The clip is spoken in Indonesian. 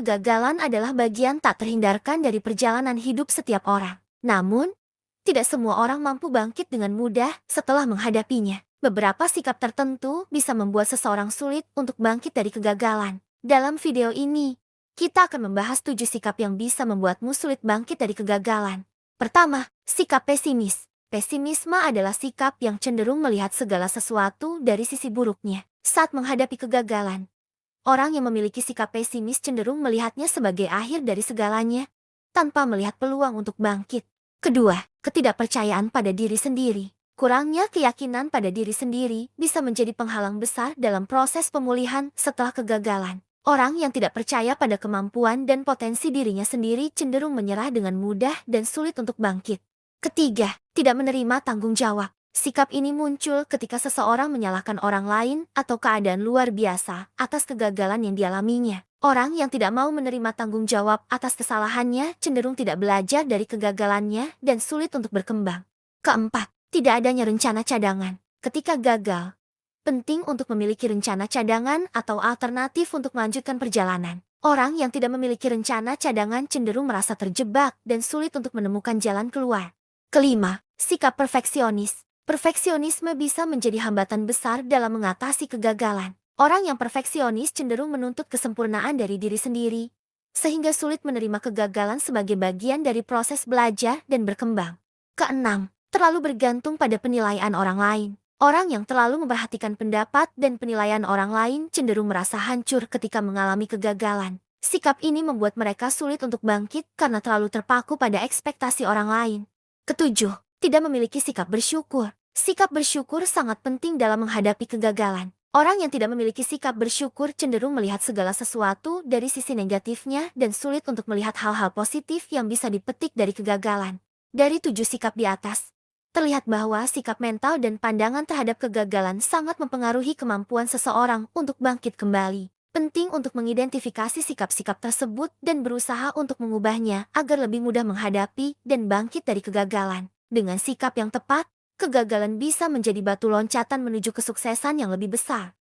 Kegagalan adalah bagian tak terhindarkan dari perjalanan hidup setiap orang. Namun, tidak semua orang mampu bangkit dengan mudah setelah menghadapinya. Beberapa sikap tertentu bisa membuat seseorang sulit untuk bangkit dari kegagalan. Dalam video ini, kita akan membahas 7 sikap yang bisa membuatmu sulit bangkit dari kegagalan. Pertama, sikap pesimis. Pesimisme adalah sikap yang cenderung melihat segala sesuatu dari sisi buruknya. Saat menghadapi kegagalan, orang yang memiliki sikap pesimis cenderung melihatnya sebagai akhir dari segalanya, tanpa melihat peluang untuk bangkit. Kedua, ketidakpercayaan pada diri sendiri. Kurangnya keyakinan pada diri sendiri bisa menjadi penghalang besar dalam proses pemulihan setelah kegagalan. Orang yang tidak percaya pada kemampuan dan potensi dirinya sendiri cenderung menyerah dengan mudah dan sulit untuk bangkit. Ketiga, tidak menerima tanggung jawab. Sikap ini muncul ketika seseorang menyalahkan orang lain atau keadaan luar biasa atas kegagalan yang dialaminya. Orang yang tidak mau menerima tanggung jawab atas kesalahannya cenderung tidak belajar dari kegagalannya dan sulit untuk berkembang. Keempat, tidak adanya rencana cadangan. Ketika gagal, penting untuk memiliki rencana cadangan atau alternatif untuk melanjutkan perjalanan. Orang yang tidak memiliki rencana cadangan cenderung merasa terjebak dan sulit untuk menemukan jalan keluar. Kelima, sikap perfeksionis. Perfeksionisme bisa menjadi hambatan besar dalam mengatasi kegagalan. Orang yang perfeksionis cenderung menuntut kesempurnaan dari diri sendiri, sehingga sulit menerima kegagalan sebagai bagian dari proses belajar dan berkembang. Keenam, terlalu bergantung pada penilaian orang lain. Orang yang terlalu memperhatikan pendapat dan penilaian orang lain cenderung merasa hancur ketika mengalami kegagalan. Sikap ini membuat mereka sulit untuk bangkit karena terlalu terpaku pada ekspektasi orang lain. Ketujuh, tidak memiliki sikap bersyukur. Sikap bersyukur sangat penting dalam menghadapi kegagalan. Orang yang tidak memiliki sikap bersyukur cenderung melihat segala sesuatu dari sisi negatifnya dan sulit untuk melihat hal-hal positif yang bisa dipetik dari kegagalan. Dari 7 sikap di atas, terlihat bahwa sikap mental dan pandangan terhadap kegagalan sangat mempengaruhi kemampuan seseorang untuk bangkit kembali. Penting untuk mengidentifikasi sikap-sikap tersebut dan berusaha untuk mengubahnya agar lebih mudah menghadapi dan bangkit dari kegagalan. Dengan sikap yang tepat, kegagalan bisa menjadi batu loncatan menuju kesuksesan yang lebih besar.